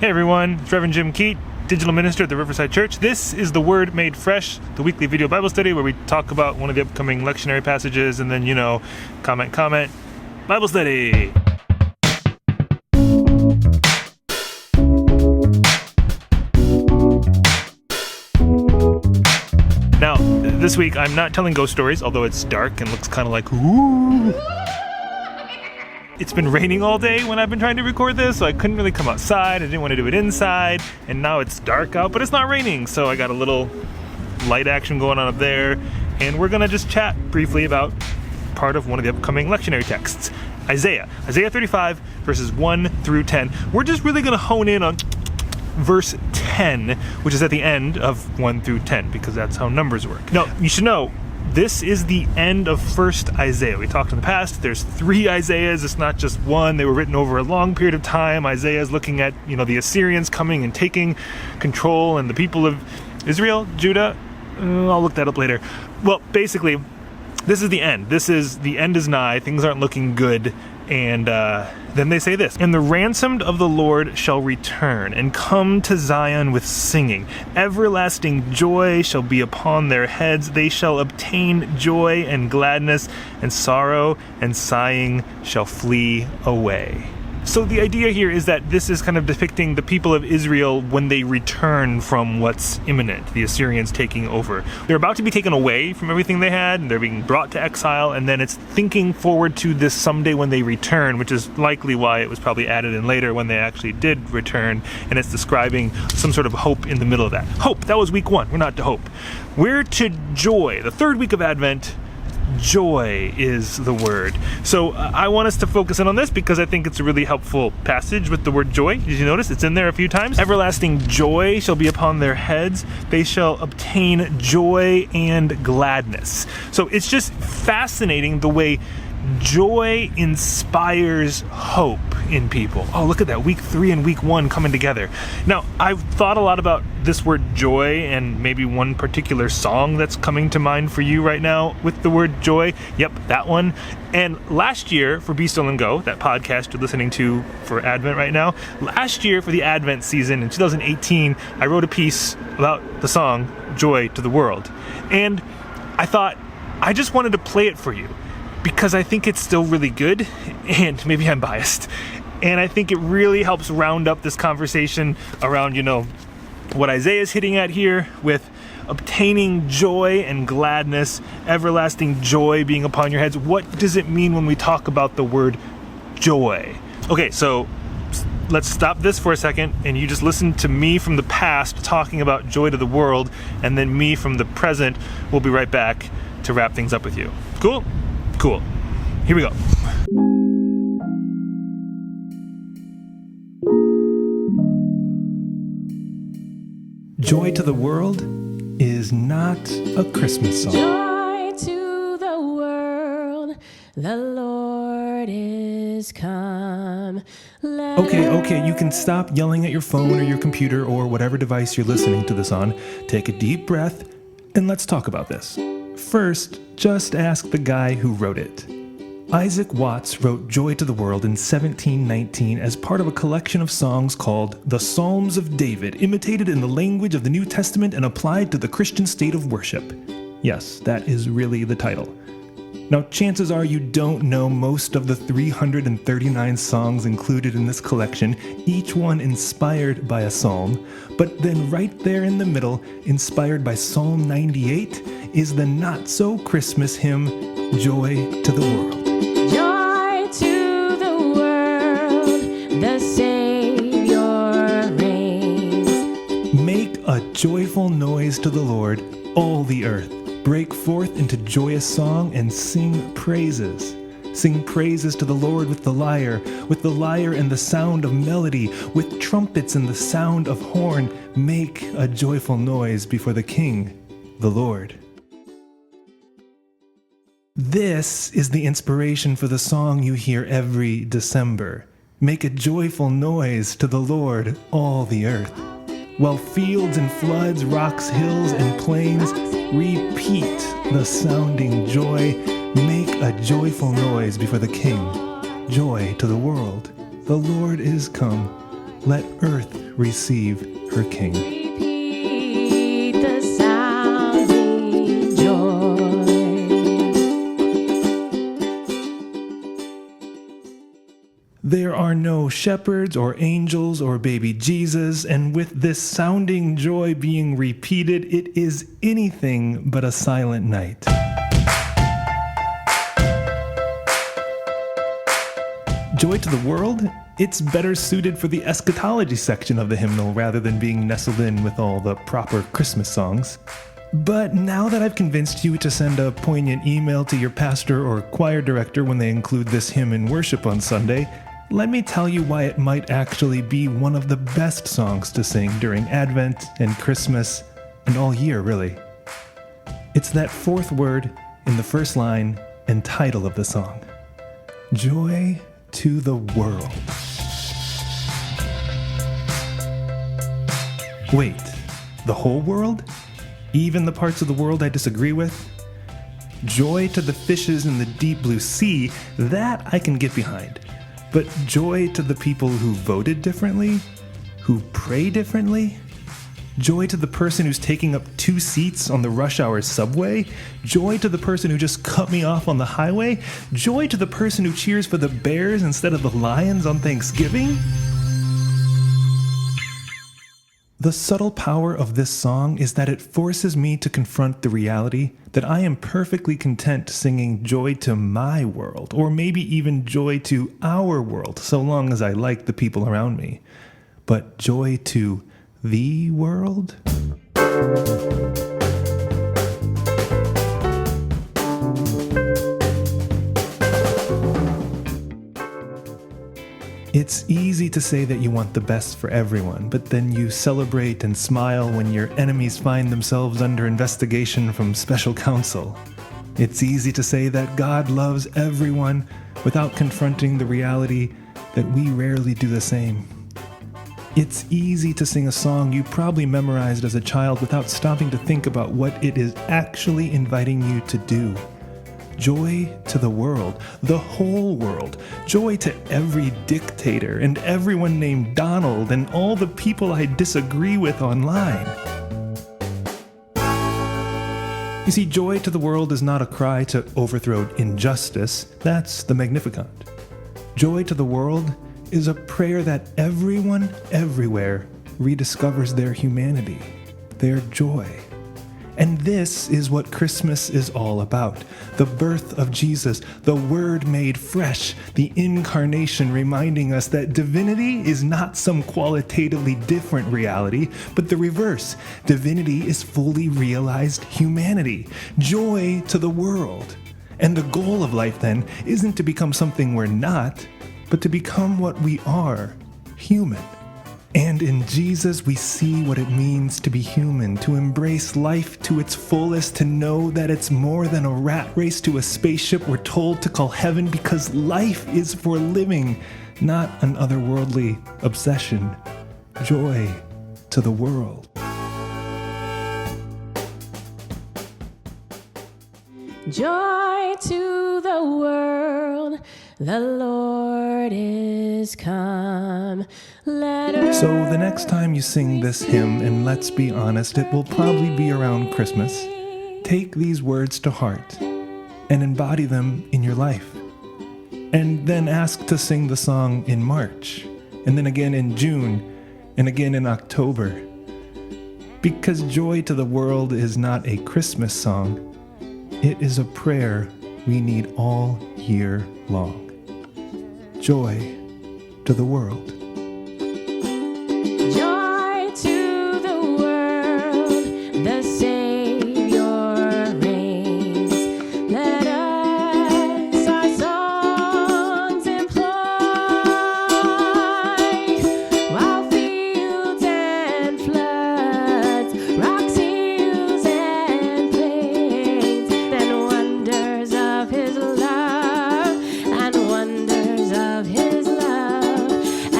Hey everyone, it's Reverend Jim Keat, digital minister at the Riverside Church. This is the Word Made Fresh, the weekly video Bible study where we talk about one of the upcoming lectionary passages and then, comment, Bible study. Now, this week I'm not telling ghost stories, although it's dark and looks kind of like, ooh. It's been raining all day when I've been trying to record this, so I couldn't really come outside. I didn't want to do it inside, and now it's dark out, but it's not raining, so I got a little light action going on up there, and we're gonna just chat briefly about part of one of the upcoming lectionary texts, Isaiah 35, verses 1 through 10. We're just really gonna hone in on verse 10, which is at the end of 1 through 10, because that's how numbers work. Now, you should know, this is the end of first Isaiah. We talked in the past, there's 3 Isaiahs, it's not just one. They were written over a long period of time. Isaiah is looking at, the Assyrians coming and taking control, and the people of Israel, Judah, I'll look that up later. Well, basically, this is the end. The end is nigh, things aren't looking good, and then they say this: "And the ransomed of the Lord shall return, and come to Zion with singing. Everlasting joy shall be upon their heads. They shall obtain joy and gladness, and sorrow and sighing shall flee away." So the idea here is that this is kind of depicting the people of Israel when they return from what's imminent, the Assyrians taking over. They're about to be taken away from everything they had, and they're being brought to exile, and then it's thinking forward to this someday when they return, which is likely why it was probably added in later when they actually did return, and it's describing some sort of hope in the middle of that. Hope, that was week 1, we're not to hope. We're to joy, the third week of Advent. Joy is the word. So I want us to focus in on this because I think it's a really helpful passage with the word joy. Did you notice? It's in there a few times. Everlasting joy shall be upon their heads. They shall obtain joy and gladness. So it's just fascinating the way joy inspires hope in people. Oh, look at that. Week 3 and week 1 coming together. Now, I've thought a lot about this word joy and maybe one particular song that's coming to mind for you right now with the word joy. Yep, that one. And last year for Be Still and Go, that podcast you're listening to for Advent right now, last year for the Advent season in 2018, I wrote a piece about the song Joy to the World. And I thought I just wanted to play it for you, because I think it's still really good, and maybe I'm biased. And I think it really helps round up this conversation around, what Isaiah is hitting at here with obtaining joy and gladness, everlasting joy being upon your heads. What does it mean when we talk about the word joy? Okay, so let's stop this for a second, and you just listen to me from the past talking about joy to the world, and then me from the present. We'll be right back to wrap things up with you. Cool? Cool. Here we go. Joy to the World is not a Christmas song. Joy to the world, the Lord is come. Okay, you can stop yelling at your phone or your computer or whatever device you're listening to this on. Take a deep breath, and let's talk about this. First, just ask the guy who wrote it. Isaac Watts wrote Joy to the World in 1719 as part of a collection of songs called The Psalms of David, imitated in the language of the New Testament and applied to the Christian state of worship. Yes, that is really the title. Now, chances are you don't know most of the 339 songs included in this collection, each one inspired by a psalm, but then right there in the middle, inspired by Psalm 98, is the not-so-Christmas hymn, Joy to the World. Joy to the world, the Savior reigns. Make a joyful noise to the Lord, all the earth. Break forth into joyous song and sing praises. Sing praises to the Lord with the lyre and the sound of melody, with trumpets and the sound of horn. Make a joyful noise before the King, the Lord. This is the inspiration for the song you hear every December. Make a joyful noise to the Lord, all the earth. While fields and floods, rocks, hills, and plains repeat the sounding joy, make a joyful noise before the King. Joy to the world. The Lord is come. let earth receive her King. Repeat the sounding joy. There are no shepherds or angels or baby Jesus, and with this sounding joy being repeated, it is anything but a silent night. Joy to the world? It's better suited for the eschatology section of the hymnal rather than being nestled in with all the proper Christmas songs. But now that I've convinced you to send a poignant email to your pastor or choir director when they include this hymn in worship on Sunday, let me tell you why it might actually be one of the best songs to sing during Advent and Christmas and all year, really. It's that fourth word in the first line and title of the song. Joy to the world. Wait, the whole world? Even the parts of the world I disagree with? Joy to the fishes in the deep blue sea, that I can get behind. But joy to the people who voted differently? Who pray differently? Joy to the person who's taking up 2 seats on the rush hour subway? Joy to the person who just cut me off on the highway? Joy to the person who cheers for the Bears instead of the Lions on Thanksgiving? The subtle power of this song is that it forces me to confront the reality that I am perfectly content singing joy to my world, or maybe even joy to our world, so long as I like the people around me. But joy to the world? It's easy to say that you want the best for everyone, but then you celebrate and smile when your enemies find themselves under investigation from special counsel. It's easy to say that God loves everyone without confronting the reality that we rarely do the same. It's easy to sing a song you probably memorized as a child without stopping to think about what it is actually inviting you to do. Joy to the world, the whole world. Joy to every dictator and everyone named Donald and all the people I disagree with online. You see, joy to the world is not a cry to overthrow injustice. That's the Magnificat. Joy to the world is a prayer that everyone, everywhere, rediscovers their humanity, their joy. And this is what Christmas is all about. The birth of Jesus, the Word made fresh, the incarnation reminding us that divinity is not some qualitatively different reality, but the reverse. Divinity is fully realized humanity. Joy to the world. And the goal of life, then, isn't to become something we're not, but to become what we are, human. And in Jesus, we see what it means to be human, to embrace life to its fullest, to know that it's more than a rat race to a spaceship we're told to call heaven, because life is for living, not an otherworldly obsession. Joy to the world. Joy to the world, the Lord is come. So the next time you sing this hymn, and let's be honest, it will probably be around Christmas, take these words to heart and embody them in your life. And then ask to sing the song in March, and then again in June, and again in October. Because joy to the world is not a Christmas song. It is a prayer we need all year long. Joy to the world. Joy to the world, the Savior reigns. Let us our songs employ, while fields and floods, rocks, hills, and plains, and wonders of His love, and wonders of His love,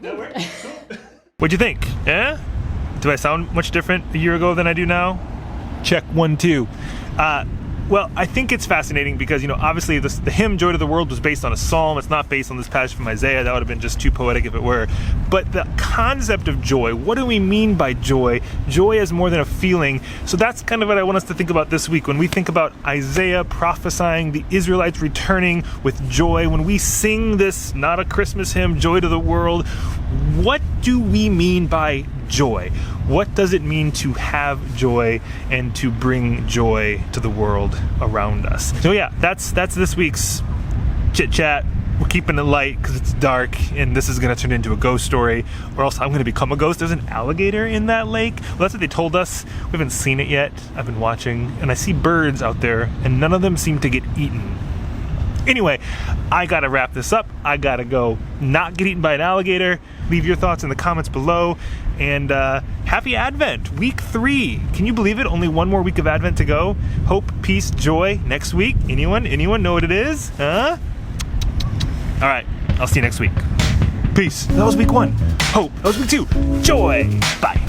That works. What'd you think? Yeah? Do I sound much different a year ago than I do now? Check 1, 2. Well, I think it's fascinating because, you know, obviously the hymn Joy to the World was based on a psalm. It's not based on this passage from Isaiah. That would have been just too poetic if it were. But the concept of joy, what do we mean by joy? Joy is more than a feeling. So that's kind of what I want us to think about this week. When we think about Isaiah prophesying the Israelites returning with joy, when we sing this, not a Christmas hymn, Joy to the World, what do we mean by joy? What does it mean to have joy and to bring joy to the world around us? So yeah, that's this week's chit chat. We're keeping it light because it's dark and this is going to turn into a ghost story, or else I'm going to become a ghost. There's an alligator in that lake. Well, that's what they told us. We haven't seen it yet. I've been watching and I see birds out there and none of them seem to get eaten. Anyway, I gotta wrap this up. I gotta go not get eaten by an alligator. Leave your thoughts in the comments below. And happy Advent, week 3. Can you believe it? Only one more week of Advent to go. Hope, peace, joy next week. Anyone know what it is? Huh? All right, I'll see you next week. Peace. That was week 1. Hope. That was week 2. Joy. Bye.